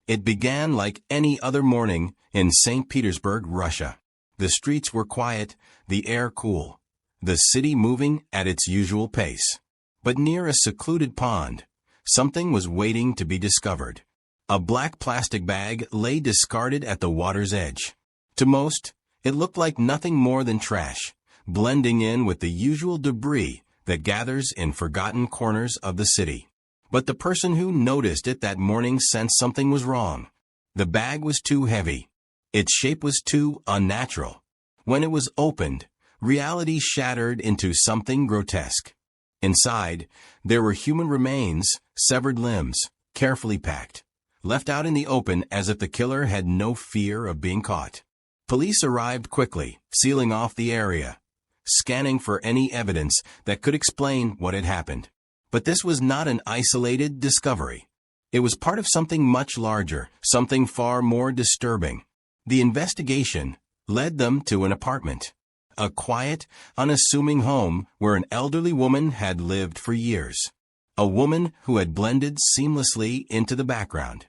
It began like any other morning in St. Petersburg, Russia. The streets were quiet, the air cool, the city moving at its usual pace. But near a secluded pond, something was waiting to be discovered. A black plastic bag lay discarded at the water's edge. To most, it looked like nothing more than trash, blending in with the usual debris that gathers in forgotten corners of the city. But the person who noticed it that morning sensed something was wrong. The bag was too heavy. Its shape was too unnatural. When it was opened, reality shattered into something grotesque. Inside, there were human remains, severed limbs, carefully packed, left out in the open as if the killer had no fear of being caught. Police arrived quickly, sealing off the area, scanning for any evidence that could explain what had happened. But this was not an isolated discovery. It was part of something much larger, something far more disturbing. The investigation led them to an apartment. A quiet, unassuming home where an elderly woman had lived for years. A woman who had blended seamlessly into the background.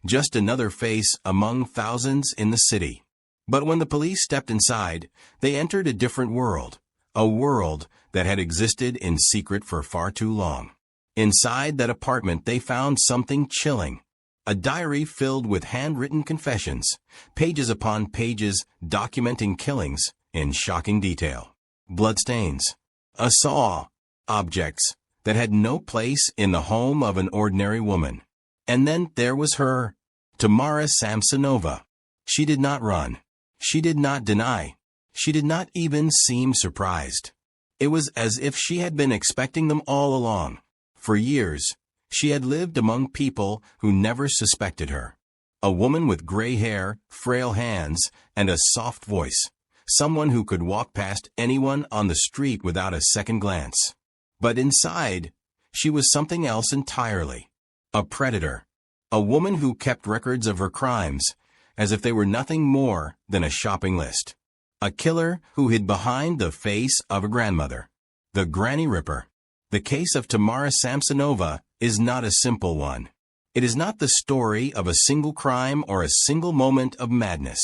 Just another face among thousands in the city. But when the police stepped inside, they entered a different world. A world that had existed in secret for far too long. Inside that apartment they found something chilling. A diary filled with handwritten confessions, pages upon pages documenting killings in shocking detail. Bloodstains, a saw, objects that had no place in the home of an ordinary woman. And then there was her, Tamara Samsonova. She did not run. She did not deny. She did not even seem surprised. It was as if she had been expecting them all along. For years, she had lived among people who never suspected her. A woman with gray hair, frail hands, and a soft voice. Someone who could walk past anyone on the street without a second glance. But inside, she was something else entirely. A predator. A woman who kept records of her crimes, as if they were nothing more than a shopping list. A killer who hid behind the face of a grandmother. The Granny Ripper. The case of Tamara Samsonova is not a simple one. It is not the story of a single crime or a single moment of madness.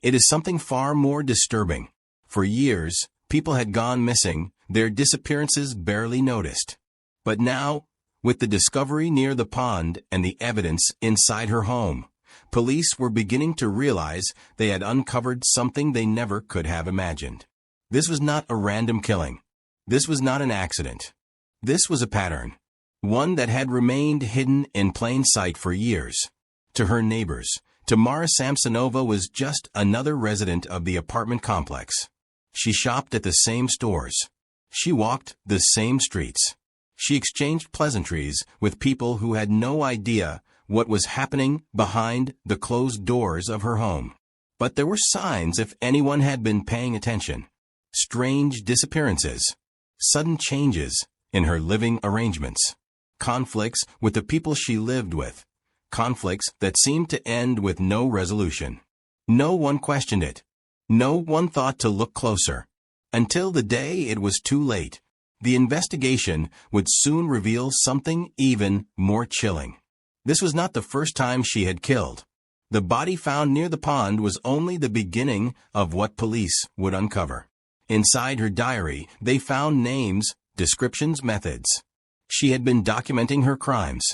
It is something far more disturbing. For years, people had gone missing, their disappearances barely noticed. But now, with the discovery near the pond and the evidence inside her home, police were beginning to realize they had uncovered something they never could have imagined. This was not a random killing. This was not an accident. This was a pattern. One that had remained hidden in plain sight for years. To her neighbors, Tamara Samsonova was just another resident of the apartment complex. She shopped at the same stores. She walked the same streets. She exchanged pleasantries with people who had no idea what was happening behind the closed doors of her home. But there were signs if anyone had been paying attention. Strange disappearances, sudden changes in her living arrangements, conflicts with the people she lived with, conflicts that seemed to end with no resolution. No one questioned it. No one thought to look closer. Until the day it was too late. The investigation would soon reveal something even more chilling. This was not the first time she had killed. The body found near the pond was only the beginning of what police would uncover. Inside her diary, they found names, descriptions, methods. She had been documenting her crimes.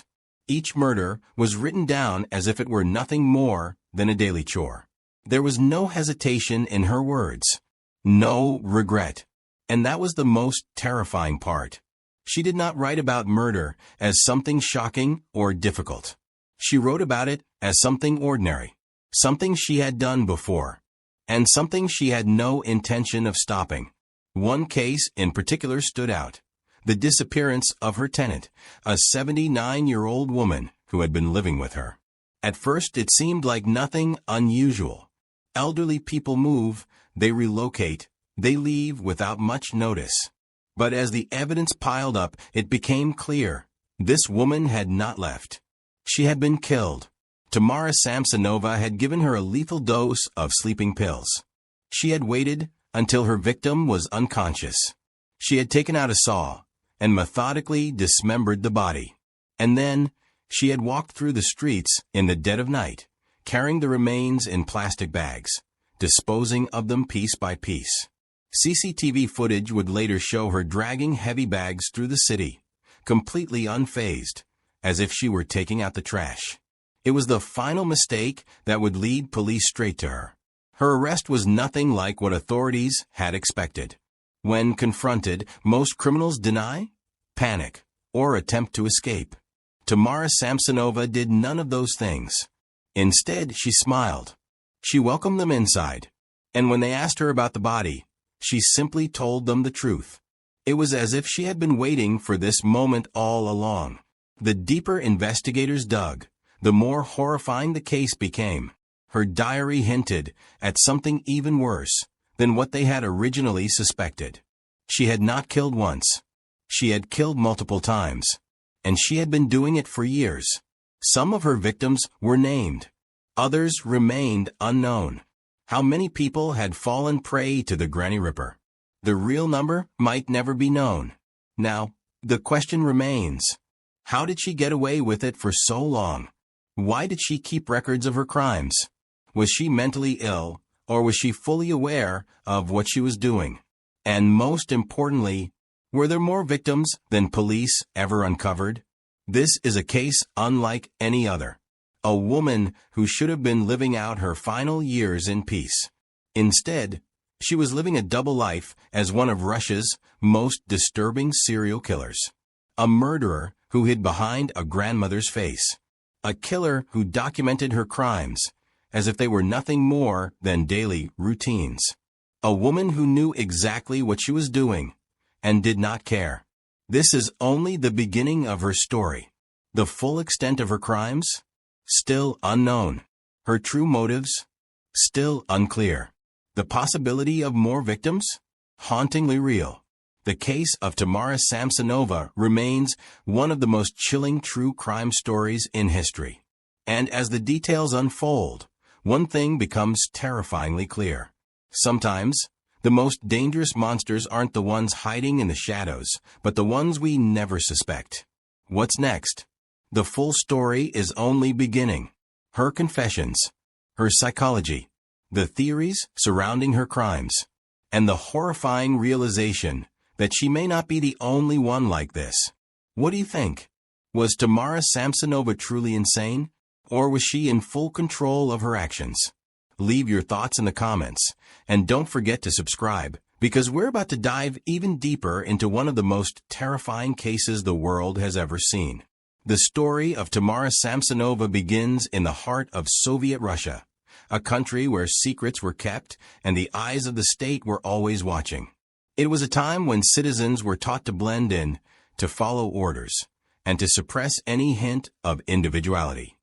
Each murder was written down as if it were nothing more than a daily chore. There was no hesitation in her words. No regret. And that was the most terrifying part. She did not write about murder as something shocking or difficult. She wrote about it as something ordinary, something she had done before, and something she had no intention of stopping. One case in particular stood out. The disappearance of her tenant, a 79-year-old woman who had been living with her. At first it seemed like nothing unusual. Elderly people move, they relocate, they leave without much notice. But as the evidence piled up, it became clear. This woman had not left. She had been killed. Tamara Samsonova had given her a lethal dose of sleeping pills. She had waited until her victim was unconscious. She had taken out a saw and methodically dismembered the body. And then She had walked through the streets in the dead of night, carrying the remains in plastic bags, disposing of them piece by piece. CCTV footage would later show her dragging heavy bags through the city, completely unfazed, as if she were taking out the trash. It was the final mistake that would lead police straight to her. Her arrest was nothing like what authorities had expected. When confronted, most criminals deny, panic, or attempt to escape. Tamara Samsonova did none of those things. Instead, she smiled. She welcomed them inside, and when they asked her about the body, she simply told them the truth. It was as if she had been waiting for this moment all along. The deeper investigators dug, the more horrifying the case became. Her diary hinted at something even worse than what they had originally suspected. She had not killed once. She had killed multiple times, and she had been doing it for years. Some of her victims were named. Others remained unknown. How many people had fallen prey to the Granny Ripper? The real number might never be known. Now, the question remains, how did she get away with it for so long? Why did she keep records of her crimes? Was she mentally ill, or was she fully aware of what she was doing? And most importantly, were there more victims than police ever uncovered? This is a case unlike any other. A woman who should have been living out her final years in peace. Instead, she was living a double life as one of Russia's most disturbing serial killers. A murderer who hid behind a grandmother's face. A killer who documented her crimes as if they were nothing more than daily routines. A woman who knew exactly what she was doing and did not care. This is only the beginning of her story. The full extent of her crimes? Still unknown. Her true motives? Still unclear. The possibility of more victims? Hauntingly real. The case of Tamara Samsonova remains one of the most chilling true crime stories in history. And as the details unfold, one thing becomes terrifyingly clear. Sometimes, the most dangerous monsters aren't the ones hiding in the shadows, but the ones we never suspect. What's next? The full story is only beginning. Her confessions, her psychology, the theories surrounding her crimes, and the horrifying realization that she may not be the only one like this. What do you think? Was Tamara Samsonova truly insane, or was she in full control of her actions? Leave your thoughts in the comments, and don't forget to subscribe, because we're about to dive even deeper into one of the most terrifying cases the world has ever seen. The story of Tamara Samsonova begins in the heart of Soviet Russia, a country where secrets were kept and the eyes of the state were always watching. It was a time when citizens were taught to blend in, to follow orders, and to suppress any hint of individuality.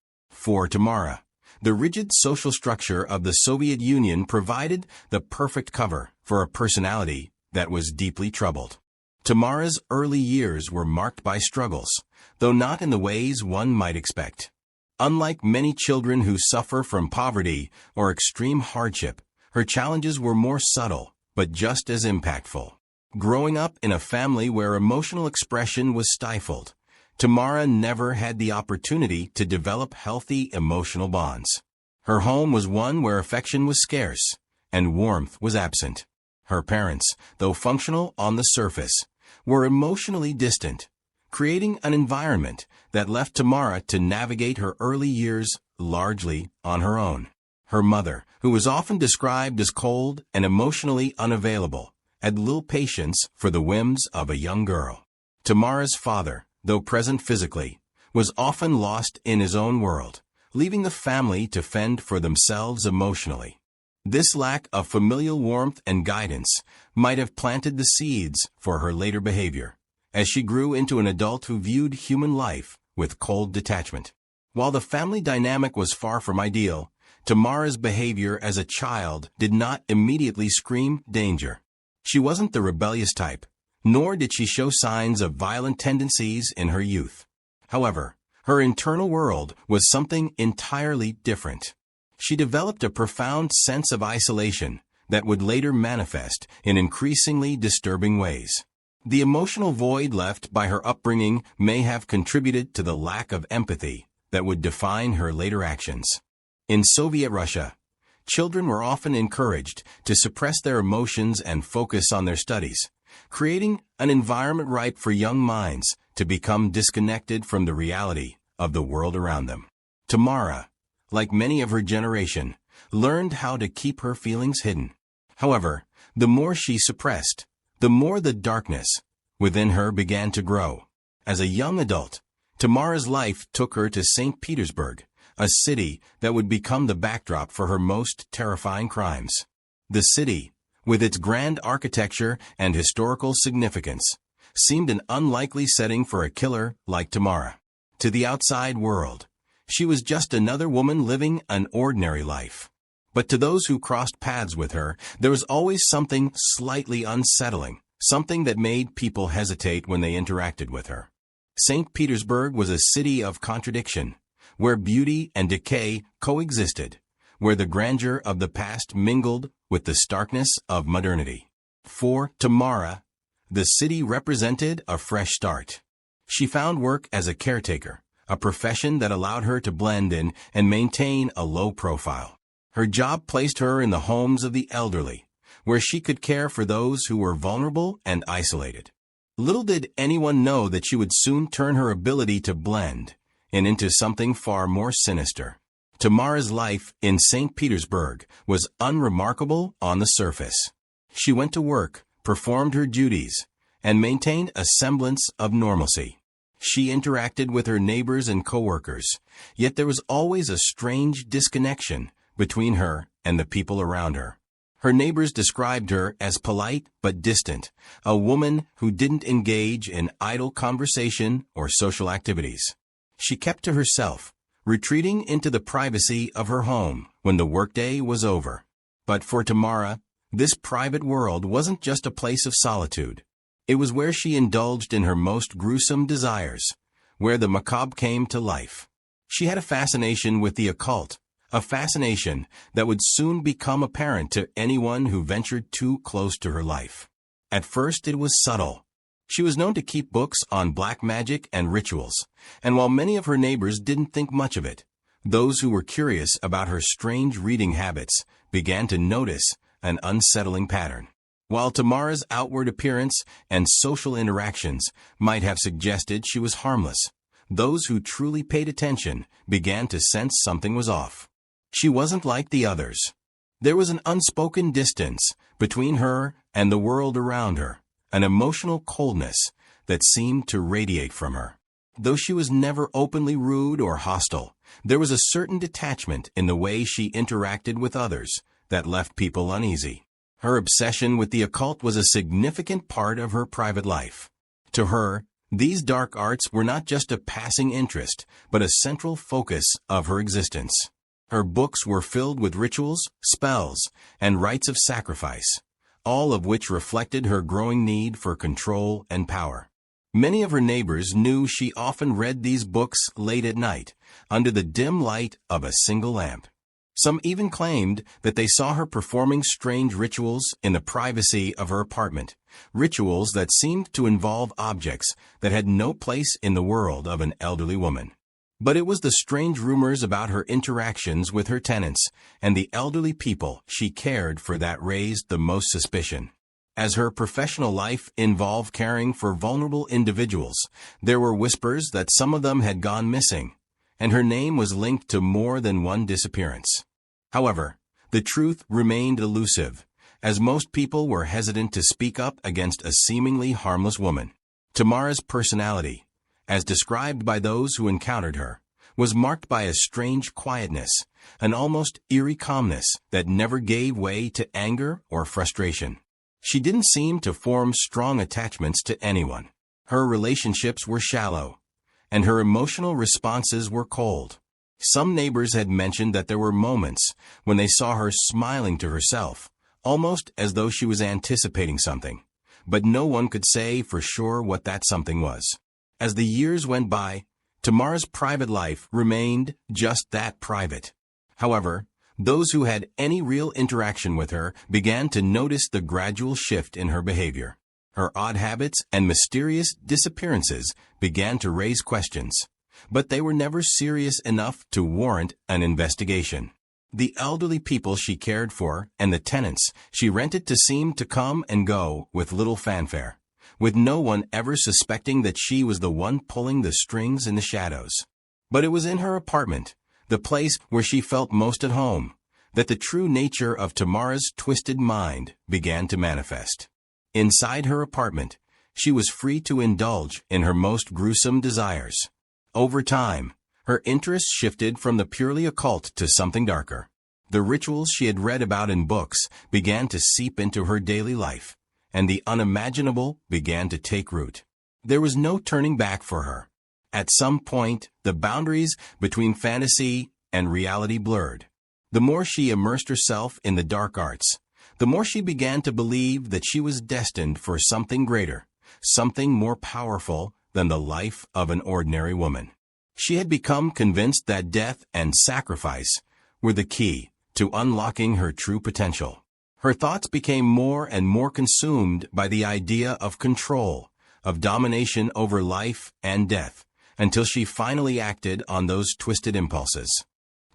For Tamara, the rigid social structure of the Soviet Union provided the perfect cover for a personality that was deeply troubled. Tamara's early years were marked by struggles, though not in the ways one might expect. Unlike many children who suffer from poverty or extreme hardship, her challenges were more subtle, but just as impactful. Growing up in a family where emotional expression was stifled, Tamara never had the opportunity to develop healthy emotional bonds. Her home was one where affection was scarce and warmth was absent. Her parents, though functional on the surface, were emotionally distant, creating an environment that left Tamara to navigate her early years largely on her own. Her mother, who was often described as cold and emotionally unavailable, had little patience for the whims of a young girl. Tamara's father, though present physically, was often lost in his own world, leaving the family to fend for themselves emotionally. This lack of familial warmth and guidance might have planted the seeds for her later behavior, as she grew into an adult who viewed human life with cold detachment. While the family dynamic was far from ideal, Tamara's behavior as a child did not immediately scream danger. She wasn't the rebellious type, nor did she show signs of violent tendencies in her youth. However, her internal world was something entirely different. She developed a profound sense of isolation that would later manifest in increasingly disturbing ways. The emotional void left by her upbringing may have contributed to the lack of empathy that would define her later actions. In Soviet Russia, children were often encouraged to suppress their emotions and focus on their studies, creating an environment ripe for young minds to become disconnected from the reality of the world around them. Tamara, like many of her generation, learned how to keep her feelings hidden. However, the more she suppressed, the more the darkness within her began to grow. As a young adult, Tamara's life took her to St. Petersburg, a city that would become the backdrop for her most terrifying crimes. The city, with its grand architecture and historical significance, seemed an unlikely setting for a killer like Tamara. To the outside world, she was just another woman living an ordinary life. But to those who crossed paths with her, there was always something slightly unsettling, something that made people hesitate when they interacted with her. St. Petersburg was a city of contradiction, where beauty and decay coexisted, where the grandeur of the past mingled with the starkness of modernity. For Tamara, the city represented a fresh start. She found work as a caretaker, a profession that allowed her to blend in and maintain a low profile. Her job placed her in the homes of the elderly, where she could care for those who were vulnerable and isolated. Little did anyone know that she would soon turn her ability to blend and into something far more sinister. Tamara's life in St. Petersburg was unremarkable on the surface. She went to work, performed her duties, and maintained a semblance of normalcy. She interacted with her neighbors and coworkers, yet there was always a strange disconnection between her and the people around her. Her neighbors described her as polite but distant, a woman who didn't engage in idle conversation or social activities. She kept to herself, retreating into the privacy of her home when the workday was over. But for Tamara, this private world wasn't just a place of solitude. It was where she indulged in her most gruesome desires, where the macabre came to life. She had a fascination with the occult, a fascination that would soon become apparent to anyone who ventured too close to her life. At first it was subtle. She was known to keep books on black magic and rituals, and while many of her neighbors didn't think much of it, those who were curious about her strange reading habits began to notice an unsettling pattern. While Tamara's outward appearance and social interactions might have suggested she was harmless, those who truly paid attention began to sense something was off. She wasn't like the others. There was an unspoken distance between her and the world around her, an emotional coldness that seemed to radiate from her. Though she was never openly rude or hostile, there was a certain detachment in the way she interacted with others that left people uneasy. Her obsession with the occult was a significant part of her private life. To her, these dark arts were not just a passing interest, but a central focus of her existence. Her books were filled with rituals, spells, and rites of sacrifice, all of which reflected her growing need for control and power. Many of her neighbors knew she often read these books late at night, under the dim light of a single lamp. Some even claimed that they saw her performing strange rituals in the privacy of her apartment, rituals that seemed to involve objects that had no place in the world of an elderly woman. But it was the strange rumors about her interactions with her tenants and the elderly people she cared for that raised the most suspicion. As her professional life involved caring for vulnerable individuals, there were whispers that some of them had gone missing, and her name was linked to more than one disappearance. However, the truth remained elusive, as most people were hesitant to speak up against a seemingly harmless woman. Tamara's personality, as described by those who encountered her, was marked by a strange quietness, an almost eerie calmness that never gave way to anger or frustration. She didn't seem to form strong attachments to anyone. Her relationships were shallow, and her emotional responses were cold. Some neighbors had mentioned that there were moments when they saw her smiling to herself, almost as though she was anticipating something, but no one could say for sure what that something was. As the years went by, Tamara's private life remained just that, private. However, those who had any real interaction with her began to notice the gradual shift in her behavior. Her odd habits and mysterious disappearances began to raise questions, but they were never serious enough to warrant an investigation. The elderly people she cared for and the tenants she rented to seemed to come and go with little fanfare, with no one ever suspecting that she was the one pulling the strings in the shadows. But it was in her apartment, the place where she felt most at home, that the true nature of Tamara's twisted mind began to manifest. Inside her apartment, she was free to indulge in her most gruesome desires. Over time, her interests shifted from the purely occult to something darker. The rituals she had read about in books began to seep into her daily life, and the unimaginable began to take root. There was no turning back for her. At some point, the boundaries between fantasy and reality blurred. The more she immersed herself in the dark arts, the more she began to believe that she was destined for something greater, something more powerful than the life of an ordinary woman. She had become convinced that death and sacrifice were the key to unlocking her true potential. Her thoughts became more and more consumed by the idea of control, of domination over life and death, until she finally acted on those twisted impulses.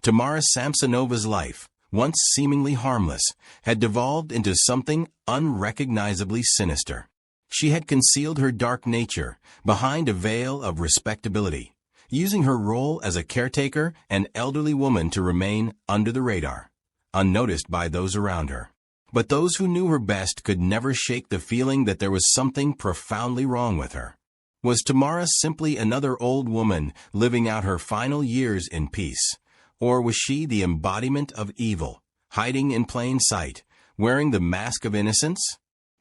Tamara Samsonova's life, once seemingly harmless, had devolved into something unrecognizably sinister. She had concealed her dark nature behind a veil of respectability, using her role as a caretaker and elderly woman to remain under the radar, unnoticed by those around her. But those who knew her best could never shake the feeling that there was something profoundly wrong with her. Was Tamara simply another old woman living out her final years in peace? Or was she the embodiment of evil, hiding in plain sight, wearing the mask of innocence?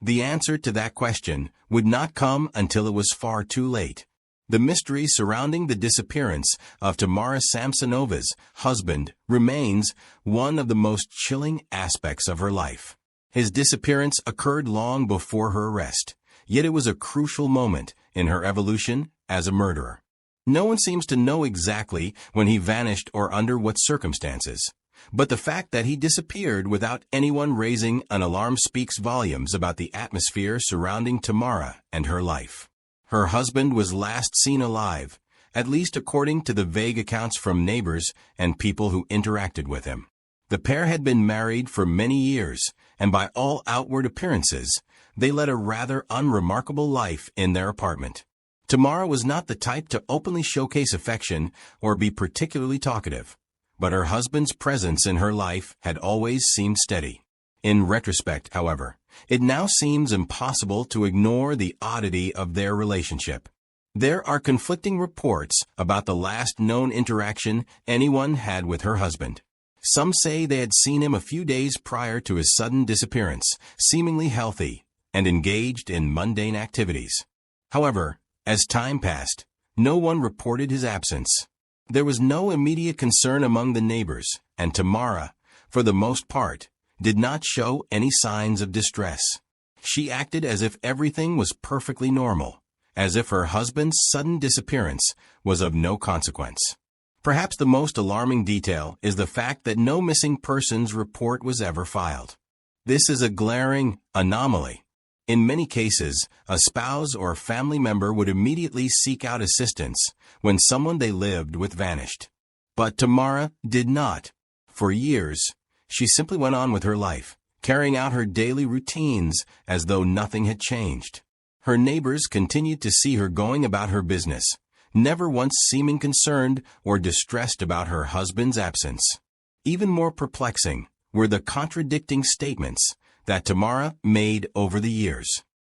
The answer to that question would not come until it was far too late. The mystery surrounding the disappearance of Tamara Samsonova's husband remains one of the most chilling aspects of her life. His disappearance occurred long before her arrest, yet it was a crucial moment in her evolution as a murderer. No one seems to know exactly when he vanished or under what circumstances, but the fact that he disappeared without anyone raising an alarm speaks volumes about the atmosphere surrounding Tamara and her life. Her husband was last seen alive, at least according to the vague accounts from neighbors and people who interacted with him. The pair had been married for many years, and by all outward appearances, they led a rather unremarkable life in their apartment. Tamara was not the type to openly showcase affection or be particularly talkative, but her husband's presence in her life had always seemed steady. In retrospect, however, it now seems impossible to ignore the oddity of their relationship. There are conflicting reports about the last known interaction anyone had with her husband. Some say they had seen him a few days prior to his sudden disappearance, seemingly healthy and engaged in mundane activities. However, as time passed, no one reported his absence. There was no immediate concern among the neighbors, and Tamara, for the most part, did not show any signs of distress. She acted as if everything was perfectly normal, as if her husband's sudden disappearance was of no consequence. Perhaps the most alarming detail is the fact that no missing persons report was ever filed. This is a glaring anomaly. In many cases, a spouse or family member would immediately seek out assistance when someone they lived with vanished. But Tamara did not. For years, she simply went on with her life, carrying out her daily routines as though nothing had changed. Her neighbors continued to see her going about her business, never once seeming concerned or distressed about her husband's absence. Even more perplexing were the contradicting statements that Tamara made over the years.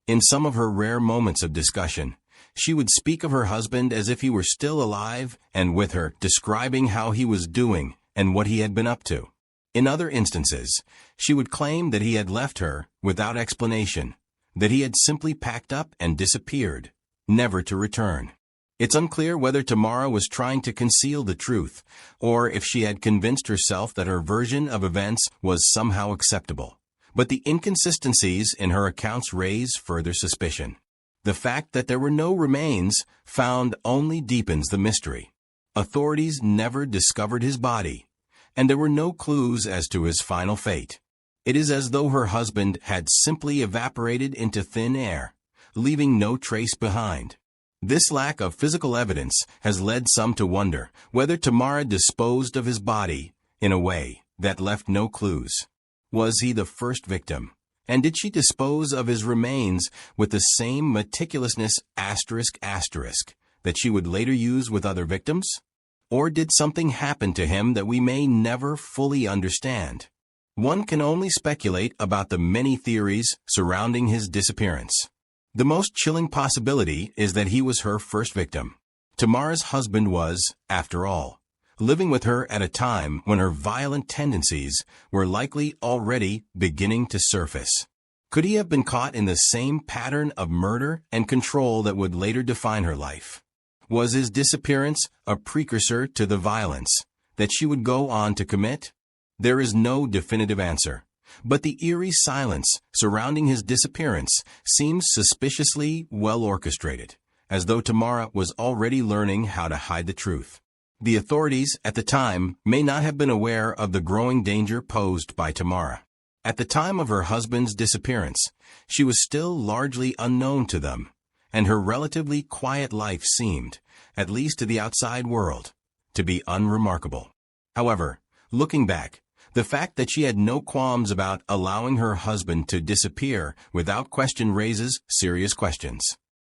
In some of her rare moments of discussion, she would speak of her husband as if he were still alive and with her, describing how he was doing and what he had been up to. In other instances, she would claim that he had left her without explanation, that he had simply packed up and disappeared, never to return. It's unclear whether Tamara was trying to conceal the truth, or if she had convinced herself that her version of events was somehow acceptable. But the inconsistencies in her accounts raise further suspicion. The fact that there were no remains found only deepens the mystery. Authorities never discovered his body, and there were no clues as to his final fate. It is as though her husband had simply evaporated into thin air, leaving no trace behind. This lack of physical evidence has led some to wonder whether Tamara disposed of his body in a way that left no clues. Was he the first victim? And did she dispose of his remains with the same meticulousness that she would later use with other victims? Or did something happen to him that we may never fully understand? One can only speculate about the many theories surrounding his disappearance. The most chilling possibility is that he was her first victim. Tamara's husband was, after all, living with her at a time when her violent tendencies were likely already beginning to surface. Could he have been caught in the same pattern of murder and control that would later define her life? Was his disappearance a precursor to the violence that she would go on to commit? There is no definitive answer, but the eerie silence surrounding his disappearance seems suspiciously well orchestrated, as though Tamara was already learning how to hide the truth. The authorities at the time may not have been aware of the growing danger posed by Tamara. At the time of her husband's disappearance, she was still largely unknown to them, and her relatively quiet life seemed, at least to the outside world, to be unremarkable. However, looking back, the fact that she had no qualms about allowing her husband to disappear without question raises serious questions.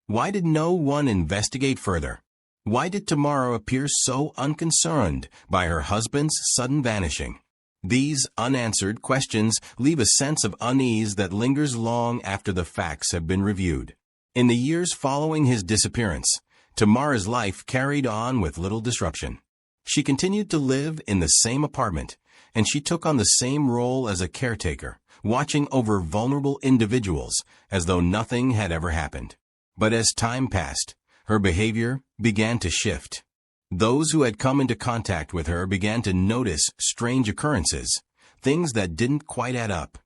Why did no one investigate further? Why did Tamara appear so unconcerned by her husband's sudden vanishing? These unanswered questions leave a sense of unease that lingers long after the facts have been reviewed. In the years following his disappearance, Tamara's life carried on with little disruption. She continued to live in the same apartment, and she took on the same role as a caretaker, watching over vulnerable individuals as though nothing had ever happened. But as time passed, her behavior began to shift. Those who had come into contact with her began to notice strange occurrences, things that didn't quite add up.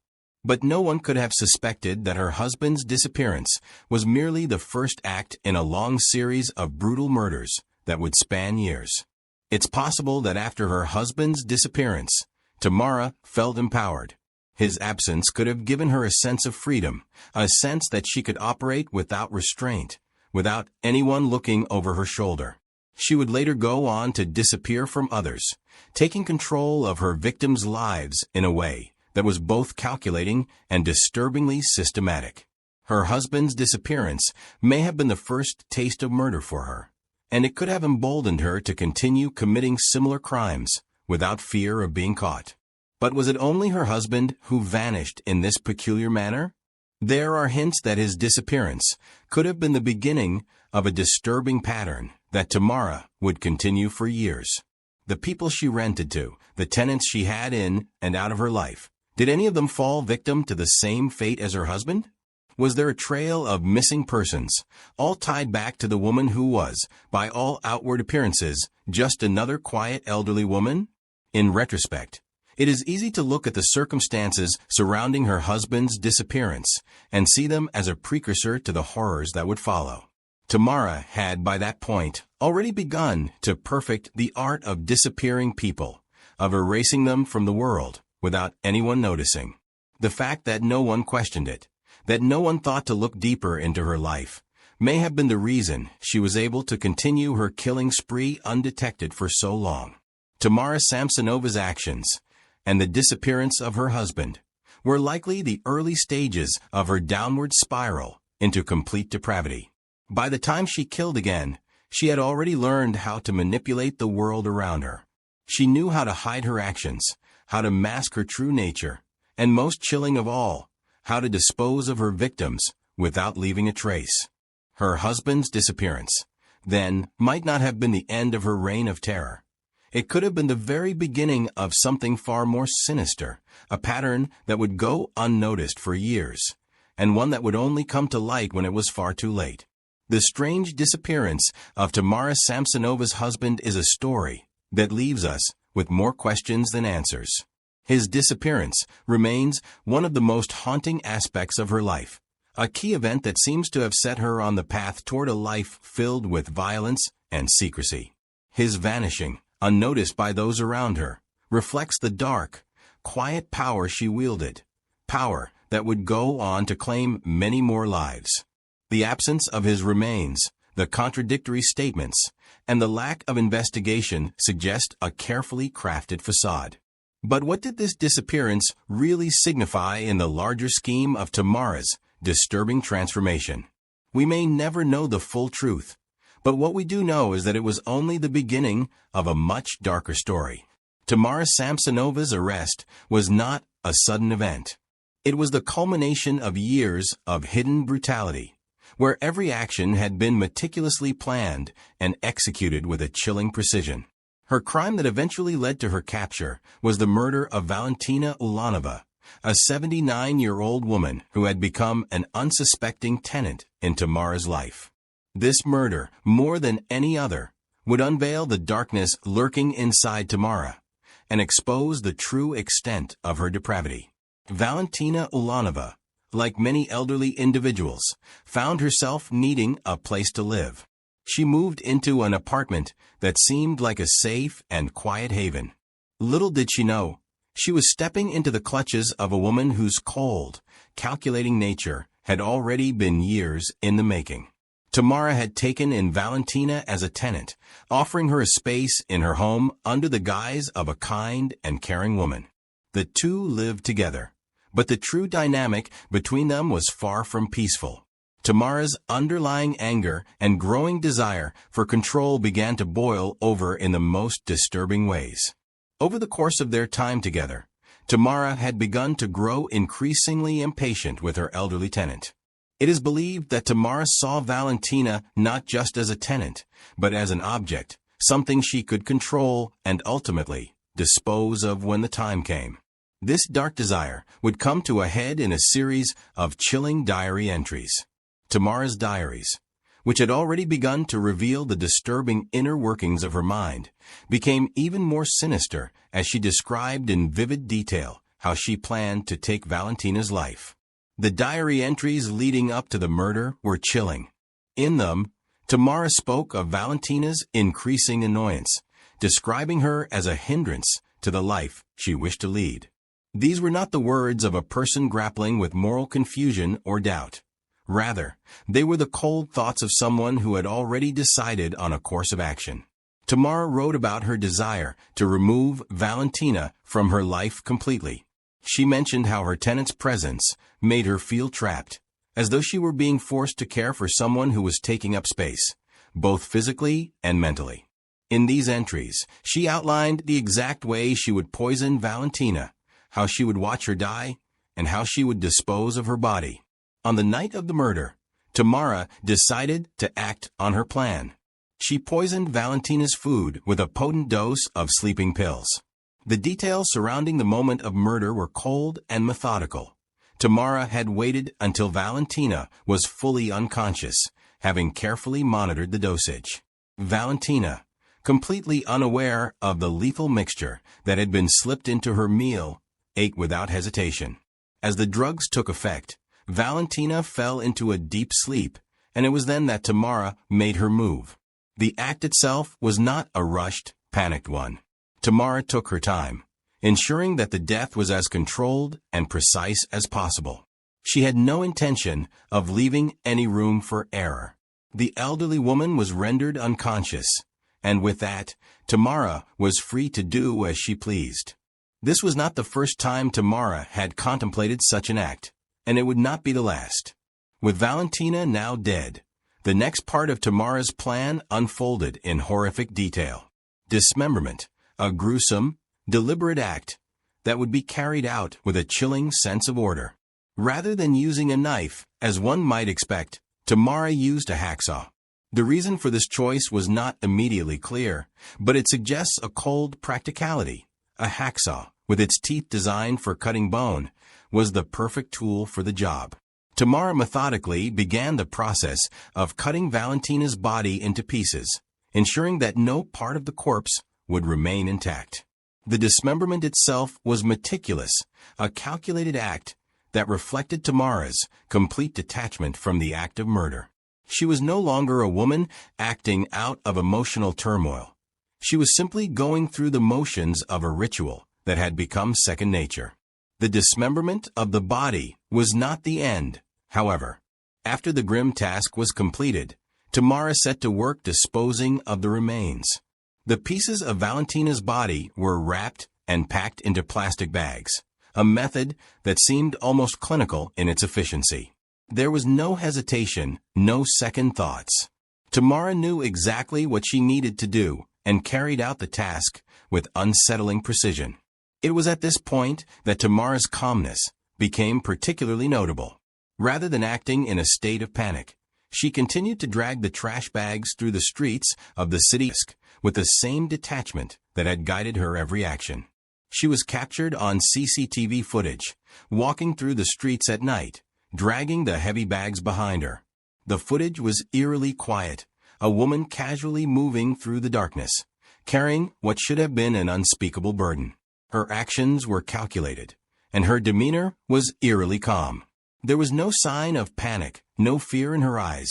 But no one could have suspected that her husband's disappearance was merely the first act in a long series of brutal murders that would span years. It's possible that after her husband's disappearance, Tamara felt empowered. His absence could have given her a sense of freedom, a sense that she could operate without restraint, without anyone looking over her shoulder. She would later go on to disappear from others, taking control of her victims' lives in a way that was both calculating and disturbingly systematic. Her husband's disappearance may have been the first taste of murder for her, and it could have emboldened her to continue committing similar crimes without fear of being caught. But was it only her husband who vanished in this peculiar manner? There are hints that his disappearance could have been the beginning of a disturbing pattern that Tamara would continue for years. The people she rented to, the tenants she had in and out of her life, did any of them fall victim to the same fate as her husband? Was there a trail of missing persons, all tied back to the woman who was, by all outward appearances, just another quiet elderly woman? In retrospect, it is easy to look at the circumstances surrounding her husband's disappearance and see them as a precursor to the horrors that would follow. Tamara had, by that point, already begun to perfect the art of disappearing people, of erasing them from the world without anyone noticing. The fact that no one questioned it, that no one thought to look deeper into her life, may have been the reason she was able to continue her killing spree undetected for so long. Tamara Samsonova's actions and the disappearance of her husband were likely the early stages of her downward spiral into complete depravity. By the time she killed again, she had already learned how to manipulate the world around her. She knew how to hide her actions, how to mask her true nature, and most chilling of all, how to dispose of her victims without leaving a trace. Her husband's disappearance, then, might not have been the end of her reign of terror. It could have been the very beginning of something far more sinister, a pattern that would go unnoticed for years, and one that would only come to light when it was far too late. The strange disappearance of Tamara Samsonova's husband is a story that leaves us with more questions than answers. His disappearance remains one of the most haunting aspects of her life, a key event that seems to have set her on the path toward a life filled with violence and secrecy. His vanishing, unnoticed by those around her, reflects the dark, quiet power she wielded, power that would go on to claim many more lives. The absence of his remains, the contradictory statements, and the lack of investigation suggest a carefully crafted facade. But what did this disappearance really signify in the larger scheme of Tamara's disturbing transformation? We may never know the full truth, but what we do know is that it was only the beginning of a much darker story. Tamara Samsonova's arrest was not a sudden event. It was the culmination of years of hidden brutality, where every action had been meticulously planned and executed with a chilling precision. Her crime that eventually led to her capture was the murder of Valentina Ulanova, a 79-year-old woman who had become an unsuspecting tenant in Tamara's life. This murder, more than any other, would unveil the darkness lurking inside Tamara and expose the true extent of her depravity. Valentina Ulanova, like many elderly individuals, found herself needing a place to live. She moved into an apartment that seemed like a safe and quiet haven. Little did she know, she was stepping into the clutches of a woman whose cold, calculating nature had already been years in the making. Tamara had taken in Valentina as a tenant, offering her a space in her home under the guise of a kind and caring woman. The two lived together, but the true dynamic between them was far from peaceful. Tamara's underlying anger and growing desire for control began to boil over in the most disturbing ways. Over the course of their time together, Tamara had begun to grow increasingly impatient with her elderly tenant. It is believed that Tamara saw Valentina not just as a tenant, but as an object, something she could control and ultimately dispose of when the time came. This dark desire would come to a head in a series of chilling diary entries. Tamara's diaries, which had already begun to reveal the disturbing inner workings of her mind, became even more sinister as she described in vivid detail how she planned to take Valentina's life. The diary entries leading up to the murder were chilling. In them, Tamara spoke of Valentina's increasing annoyance, describing her as a hindrance to the life she wished to lead. These were not the words of a person grappling with moral confusion or doubt. Rather, they were the cold thoughts of someone who had already decided on a course of action. Tamara wrote about her desire to remove Valentina from her life completely. She mentioned how her tenant's presence made her feel trapped, as though she were being forced to care for someone who was taking up space, both physically and mentally. In these entries, she outlined the exact way she would poison Valentina, how she would watch her die, and how she would dispose of her body. On the night of the murder, Tamara decided to act on her plan. She poisoned Valentina's food with a potent dose of sleeping pills. The details surrounding the moment of murder were cold and methodical. Tamara had waited until Valentina was fully unconscious, having carefully monitored the dosage. Valentina, completely unaware of the lethal mixture that had been slipped into her meal, ate without hesitation. As the drugs took effect, Valentina fell into a deep sleep, and it was then that Tamara made her move. The act itself was not a rushed, panicked one. Tamara took her time, ensuring that the death was as controlled and precise as possible. She had no intention of leaving any room for error. The elderly woman was rendered unconscious, and with that, Tamara was free to do as she pleased. This was not the first time Tamara had contemplated such an act, and it would not be the last. With Valentina now dead, the next part of Tamara's plan unfolded in horrific detail. Dismemberment, a gruesome, deliberate act that would be carried out with a chilling sense of order. Rather than using a knife, as one might expect, Tamara used a hacksaw. The reason for this choice was not immediately clear, but it suggests a cold practicality. A hacksaw, with its teeth designed for cutting bone, was the perfect tool for the job. Tamara methodically began the process of cutting Valentina's body into pieces, ensuring that no part of the corpse would remain intact. The dismemberment itself was meticulous, a calculated act that reflected Tamara's complete detachment from the act of murder. She was no longer a woman acting out of emotional turmoil. She was simply going through the motions of a ritual that had become second nature. The dismemberment of the body was not the end, however. After the grim task was completed, Tamara set to work disposing of the remains. The pieces of Valentina's body were wrapped and packed into plastic bags, a method that seemed almost clinical in its efficiency. There was no hesitation, no second thoughts. Tamara knew exactly what she needed to do and carried out the task with unsettling precision. It was at this point that Tamara's calmness became particularly notable. Rather than acting in a state of panic, she continued to drag the trash bags through the streets of the city with the same detachment that had guided her every action. She was captured on CCTV footage, walking through the streets at night, dragging the heavy bags behind her. The footage was eerily quiet, a woman casually moving through the darkness, carrying what should have been an unspeakable burden. Her actions were calculated, and her demeanor was eerily calm. There was no sign of panic, no fear in her eyes.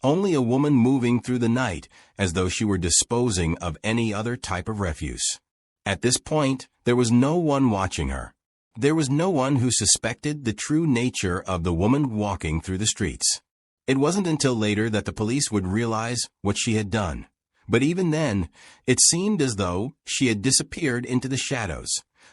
Only a woman moving through the night as though she were disposing of any other type of refuse. At this point, there was no one watching her. There was no one who suspected the true nature of the woman walking through the streets. It wasn't until later that the police would realize what she had done. But even then, it seemed as though she had disappeared into the shadows,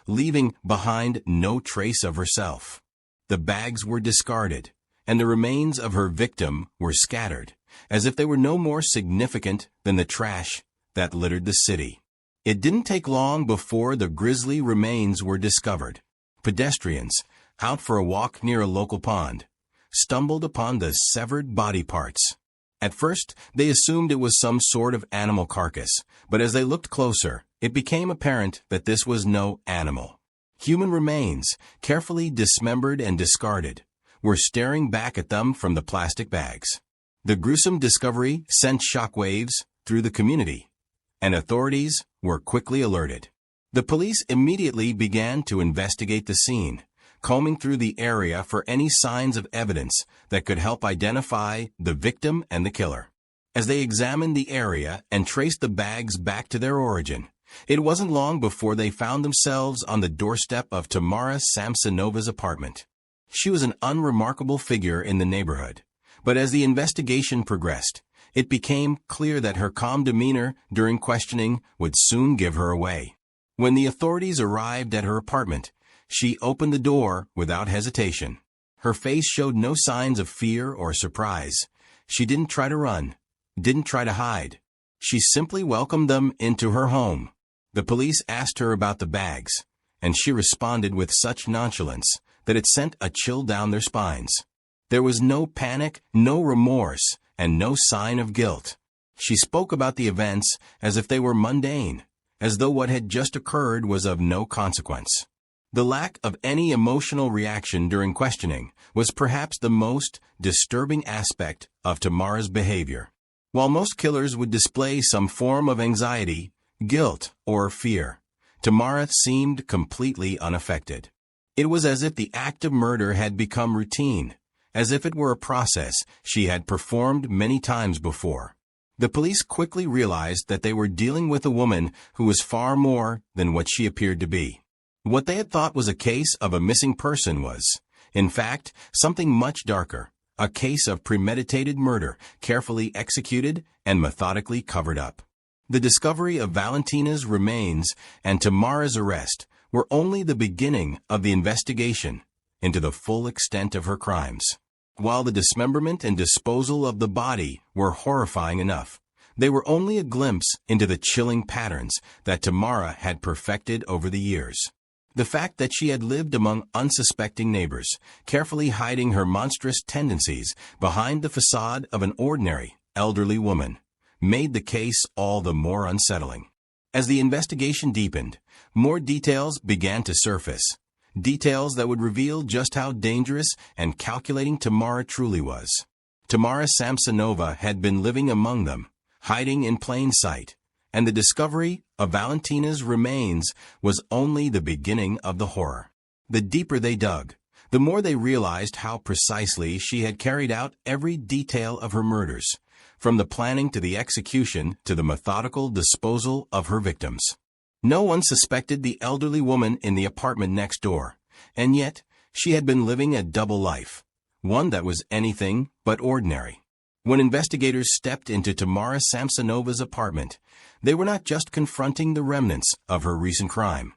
leaving behind no trace of herself. The bags were discarded, and the remains of her victim were scattered, as if they were no more significant than the trash that littered the city. It didn't take long before the grisly remains were discovered. Pedestrians, out for a walk near a local pond, stumbled upon the severed body parts. At first, they assumed it was some sort of animal carcass, but as they looked closer, it became apparent that this was no animal. Human remains, carefully dismembered and discarded, were staring back at them from the plastic bags. The gruesome discovery sent shockwaves through the community, and authorities were quickly alerted. The police immediately began to investigate the scene, combing through the area for any signs of evidence that could help identify the victim and the killer. As they examined the area and traced the bags back to their origin, it wasn't long before they found themselves on the doorstep of Tamara Samsonova's apartment. She was an unremarkable figure in the neighborhood, but as the investigation progressed, it became clear that her calm demeanor during questioning would soon give her away. When the authorities arrived at her apartment, she opened the door without hesitation. Her face showed no signs of fear or surprise. She didn't try to run, didn't try to hide. She simply welcomed them into her home. The police asked her about the bags, and she responded with such nonchalance that it sent a chill down their spines. There was no panic, no remorse, and no sign of guilt. She spoke about the events as if they were mundane, as though what had just occurred was of no consequence. The lack of any emotional reaction during questioning was perhaps the most disturbing aspect of Tamara's behavior. While most killers would display some form of anxiety, guilt, or fear, Tamara seemed completely unaffected. It was as if the act of murder had become routine, as if it were a process she had performed many times before. The police quickly realized that they were dealing with a woman who was far more than what she appeared to be. What they had thought was a case of a missing person was, in fact, something much darker, a case of premeditated murder, carefully executed and methodically covered up. The discovery of Valentina's remains and Tamara's arrest were only the beginning of the investigation into the full extent of her crimes. While the dismemberment and disposal of the body were horrifying enough, they were only a glimpse into the chilling patterns that Tamara had perfected over the years. The fact that she had lived among unsuspecting neighbors, carefully hiding her monstrous tendencies behind the facade of an ordinary, elderly woman, made the case all the more unsettling. As the investigation deepened, more details began to surface, details that would reveal just how dangerous and calculating Tamara truly was. Tamara Samsonova had been living among them, hiding in plain sight, and the discovery of Valentina's remains was only the beginning of the horror. The deeper they dug, the more they realized how precisely she had carried out every detail of her murders, from the planning to the execution to the methodical disposal of her victims. No one suspected the elderly woman in the apartment next door, and yet she had been living a double life, one that was anything but ordinary. When investigators stepped into Tamara Samsonova's apartment, they were not just confronting the remnants of her recent crime.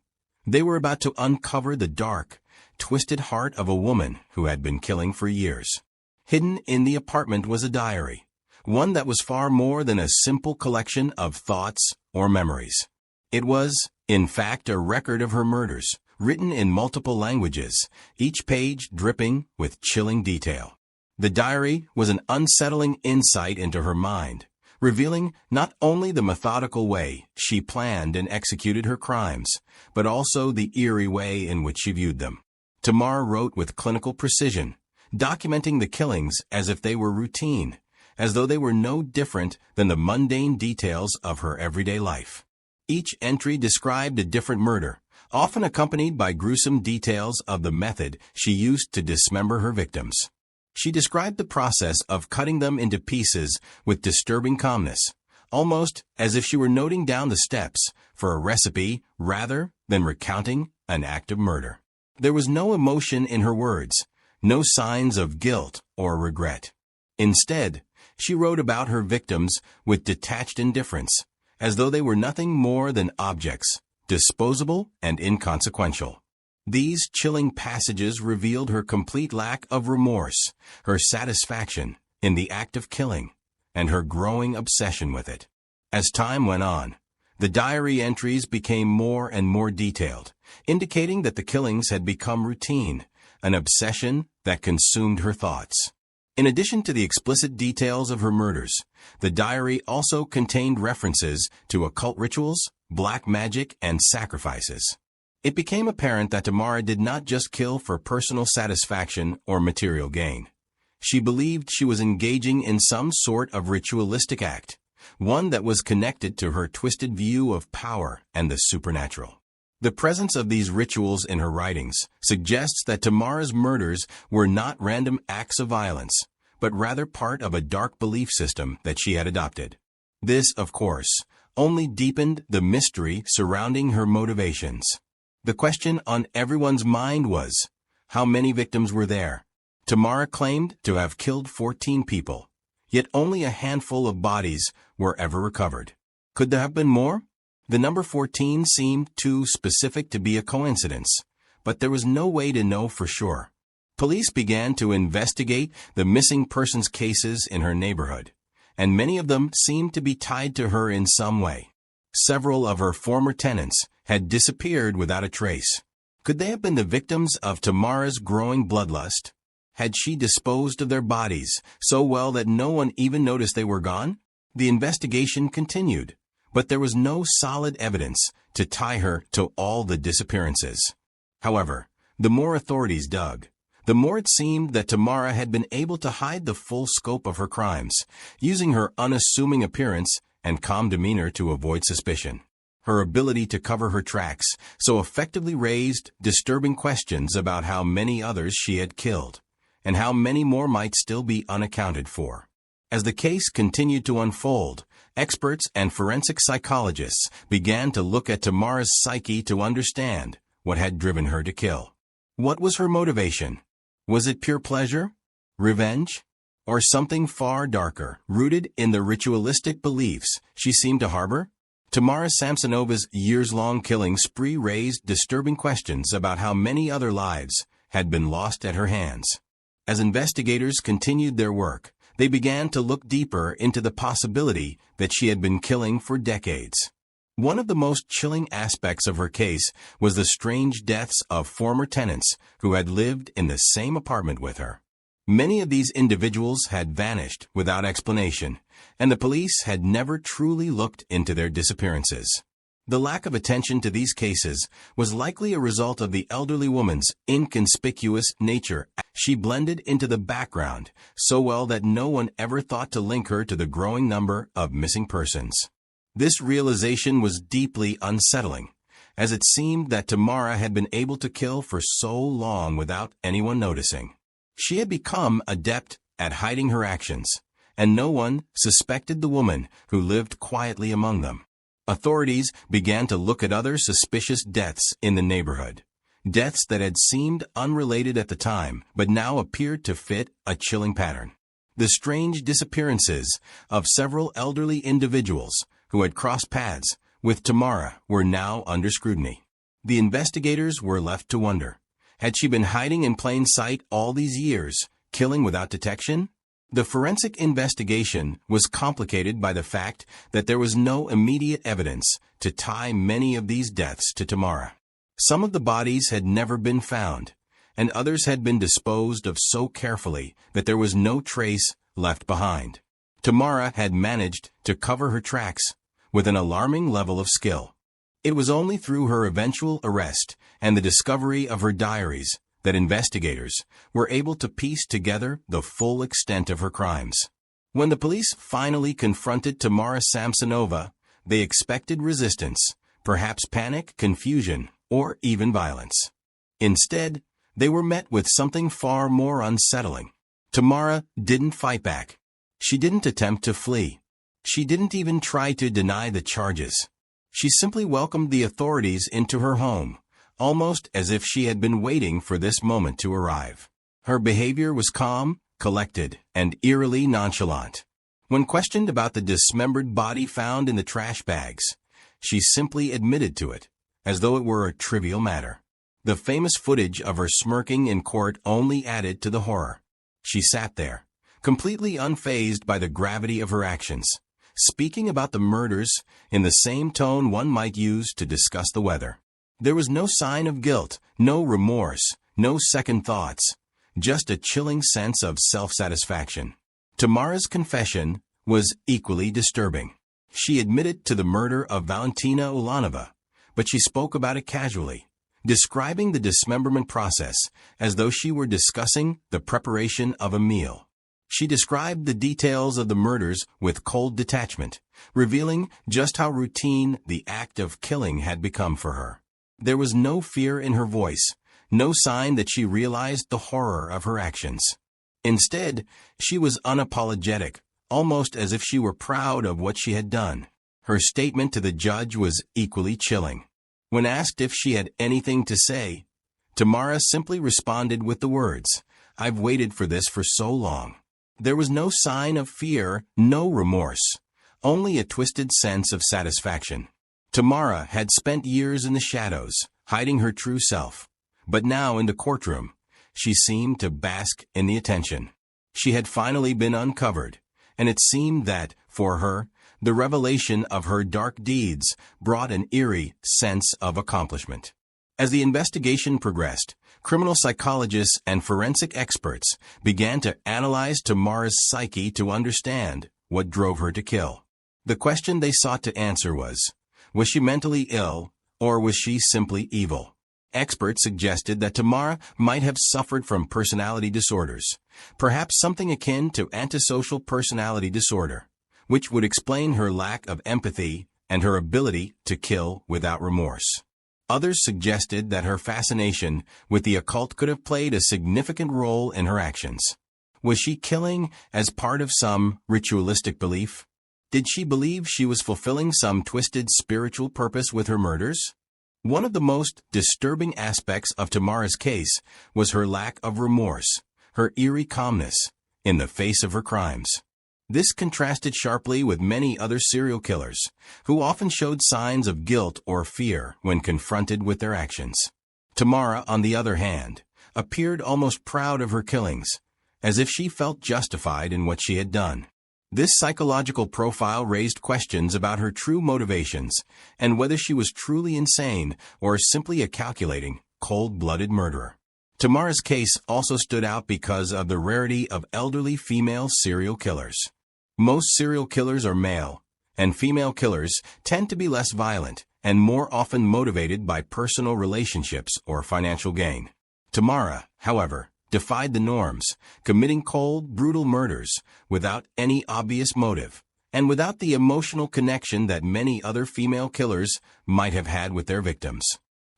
They were about to uncover the dark, twisted heart of a woman who had been killing for years. Hidden in the apartment was a diary, one that was far more than a simple collection of thoughts or memories. It was, in fact, a record of her murders, written in multiple languages, each page dripping with chilling detail. The diary was an unsettling insight into her mind, revealing not only the methodical way she planned and executed her crimes, but also the eerie way in which she viewed them. Tamara wrote with clinical precision, documenting the killings as if they were routine, as though they were no different than the mundane details of her everyday life. Each entry described a different murder, often accompanied by gruesome details of the method she used to dismember her victims. She described the process of cutting them into pieces with disturbing calmness, almost as if she were noting down the steps for a recipe rather than recounting an act of murder. There was no emotion in her words, no signs of guilt or regret. Instead, she wrote about her victims with detached indifference, as though they were nothing more than objects, disposable and inconsequential. These chilling passages revealed her complete lack of remorse, her satisfaction in the act of killing, and her growing obsession with it. As time went on, the diary entries became more and more detailed, indicating that the killings had become routine, an obsession that consumed her thoughts. In addition to the explicit details of her murders, the diary also contained references to occult rituals, black magic, and sacrifices. It became apparent that Tamara did not just kill for personal satisfaction or material gain. She believed she was engaging in some sort of ritualistic act, one that was connected to her twisted view of power and the supernatural. The presence of these rituals in her writings suggests that Tamara's murders were not random acts of violence, but rather part of a dark belief system that she had adopted. This, of course, only deepened the mystery surrounding her motivations. The question on everyone's mind was, how many victims were there? Tamara claimed to have killed 14 people, yet only a handful of bodies were ever recovered. Could there have been more? The number 14 seemed too specific to be a coincidence, but there was no way to know for sure. Police began to investigate the missing persons cases in her neighborhood, and many of them seemed to be tied to her in some way. Several of her former tenants had disappeared without a trace. Could they have been the victims of Tamara's growing bloodlust? Had she disposed of their bodies so well that no one even noticed they were gone? The investigation continued, but there was no solid evidence to tie her to all the disappearances. However, the more authorities dug, the more it seemed that Tamara had been able to hide the full scope of her crimes, using her unassuming appearance and calm demeanor to avoid suspicion. Her ability to cover her tracks so effectively raised disturbing questions about how many others she had killed, and how many more might still be unaccounted for. As the case continued to unfold, experts and forensic psychologists began to look at Tamara's psyche to understand what had driven her to kill. What was her motivation? Was it pure pleasure, revenge, or something far darker, rooted in the ritualistic beliefs she seemed to harbor? Tamara Samsonova's years-long killing spree raised disturbing questions about how many other lives had been lost at her hands. As investigators continued their work, they began to look deeper into the possibility that she had been killing for decades. One of the most chilling aspects of her case was the strange deaths of former tenants who had lived in the same apartment with her. Many of these individuals had vanished without explanation, and the police had never truly looked into their disappearances. The lack of attention to these cases was likely a result of the elderly woman's inconspicuous nature. She blended into the background so well that no one ever thought to link her to the growing number of missing persons. This realization was deeply unsettling, as it seemed that Tamara had been able to kill for so long without anyone noticing. She had become adept at hiding her actions, and no one suspected the woman who lived quietly among them. Authorities began to look at other suspicious deaths in the neighborhood, deaths that had seemed unrelated at the time but now appeared to fit a chilling pattern. The strange disappearances of several elderly individuals who had crossed paths with Tamara were now under scrutiny. The investigators were left to wonder, had she been hiding in plain sight all these years, killing without detection? The forensic investigation was complicated by the fact that there was no immediate evidence to tie many of these deaths to Tamara. Some of the bodies had never been found, and others had been disposed of so carefully that there was no trace left behind. Tamara had managed to cover her tracks with an alarming level of skill. It was only through her eventual arrest and the discovery of her diaries that investigators were able to piece together the full extent of her crimes. When the police finally confronted Tamara Samsonova, they expected resistance, perhaps panic, confusion, or even violence. Instead, they were met with something far more unsettling. Tamara didn't fight back. She didn't attempt to flee. She didn't even try to deny the charges. She simply welcomed the authorities into her home, almost as if she had been waiting for this moment to arrive. Her behavior was calm, collected, and eerily nonchalant. When questioned about the dismembered body found in the trash bags, she simply admitted to it, as though it were a trivial matter. The famous footage of her smirking in court only added to the horror. She sat there, completely unfazed by the gravity of her actions, speaking about the murders in the same tone one might use to discuss the weather. There was no sign of guilt, no remorse, no second thoughts, just a chilling sense of self-satisfaction. Tamara's confession was equally disturbing. She admitted to the murder of Valentina Ulanova, but she spoke about it casually, describing the dismemberment process as though she were discussing the preparation of a meal. She described the details of the murders with cold detachment, revealing just how routine the act of killing had become for her. There was no fear in her voice, no sign that she realized the horror of her actions. Instead, she was unapologetic, almost as if she were proud of what she had done. Her statement to the judge was equally chilling. When asked if she had anything to say, Tamara simply responded with the words, "I've waited for this for so long." There was no sign of fear, no remorse, only a twisted sense of satisfaction. Tamara had spent years in the shadows, hiding her true self, but now in the courtroom, she seemed to bask in the attention. She had finally been uncovered, and it seemed that, for her, the revelation of her dark deeds brought an eerie sense of accomplishment. As the investigation progressed, criminal psychologists and forensic experts began to analyze Tamara's psyche to understand what drove her to kill. The question they sought to answer was she mentally ill, or was she simply evil? Experts suggested that Tamara might have suffered from personality disorders, perhaps something akin to antisocial personality disorder, which would explain her lack of empathy and her ability to kill without remorse. Others suggested that her fascination with the occult could have played a significant role in her actions. Was she killing as part of some ritualistic belief? Did she believe she was fulfilling some twisted spiritual purpose with her murders? One of the most disturbing aspects of Tamara's case was her lack of remorse, her eerie calmness in the face of her crimes. This contrasted sharply with many other serial killers, who often showed signs of guilt or fear when confronted with their actions. Tamara, on the other hand, appeared almost proud of her killings, as if she felt justified in what she had done. This psychological profile raised questions about her true motivations and whether she was truly insane or simply a calculating, cold-blooded murderer. Tamara's case also stood out because of the rarity of elderly female serial killers. Most serial killers are male, and female killers tend to be less violent and more often motivated by personal relationships or financial gain. Tamara, however, defied the norms, committing cold, brutal murders without any obvious motive, and without the emotional connection that many other female killers might have had with their victims.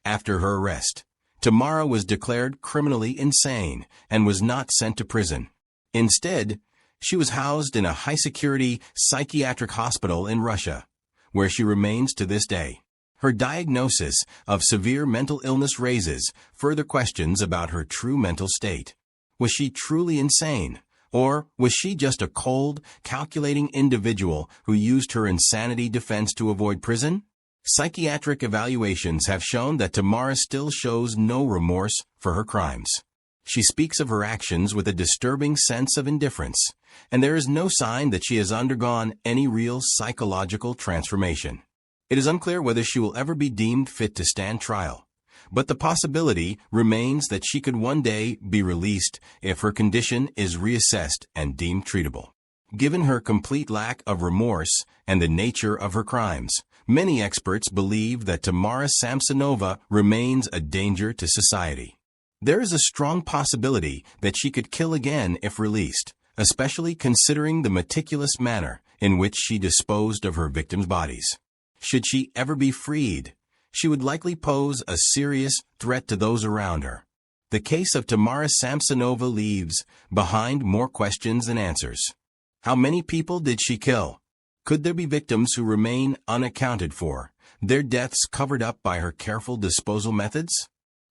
After her arrest, Tamara was declared criminally insane and was not sent to prison. Instead, she was housed in a high-security psychiatric hospital in Russia, where she remains to this day. Her diagnosis of severe mental illness raises further questions about her true mental state. Was she truly insane? Or was she just a cold, calculating individual who used her insanity defense to avoid prison? Psychiatric evaluations have shown that Tamara still shows no remorse for her crimes. She speaks of her actions with a disturbing sense of indifference, and there is no sign that she has undergone any real psychological transformation. It is unclear whether she will ever be deemed fit to stand trial, but the possibility remains that she could one day be released if her condition is reassessed and deemed treatable. Given her complete lack of remorse and the nature of her crimes, many experts believe that Tamara Samsonova remains a danger to society. There is a strong possibility that she could kill again if released, especially considering the meticulous manner in which she disposed of her victims' bodies. Should she ever be freed, she would likely pose a serious threat to those around her. The case of Tamara Samsonova leaves behind more questions than answers. How many people did she kill? Could there be victims who remain unaccounted for, their deaths covered up by her careful disposal methods?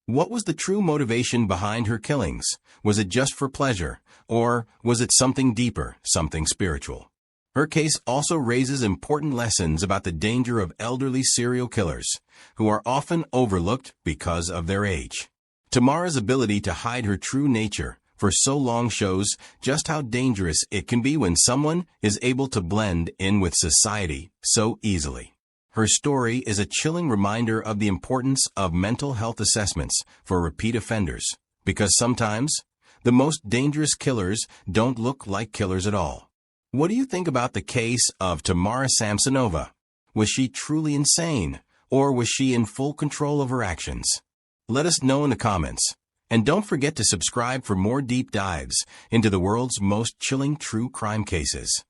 What was the true motivation behind her killings? Was it just for pleasure, or was it something deeper, something spiritual? Her case also raises important lessons about the danger of elderly serial killers, who are often overlooked because of their age. Tamara's ability to hide her true nature for so long shows just how dangerous it can be when someone is able to blend in with society so easily. Her story is a chilling reminder of the importance of mental health assessments for repeat offenders, because sometimes the most dangerous killers don't look like killers at all. What do you think about the case of Tamara Samsonova? Was she truly insane, or was she in full control of her actions? Let us know in the comments. And don't forget to subscribe for more deep dives into the world's most chilling true crime cases.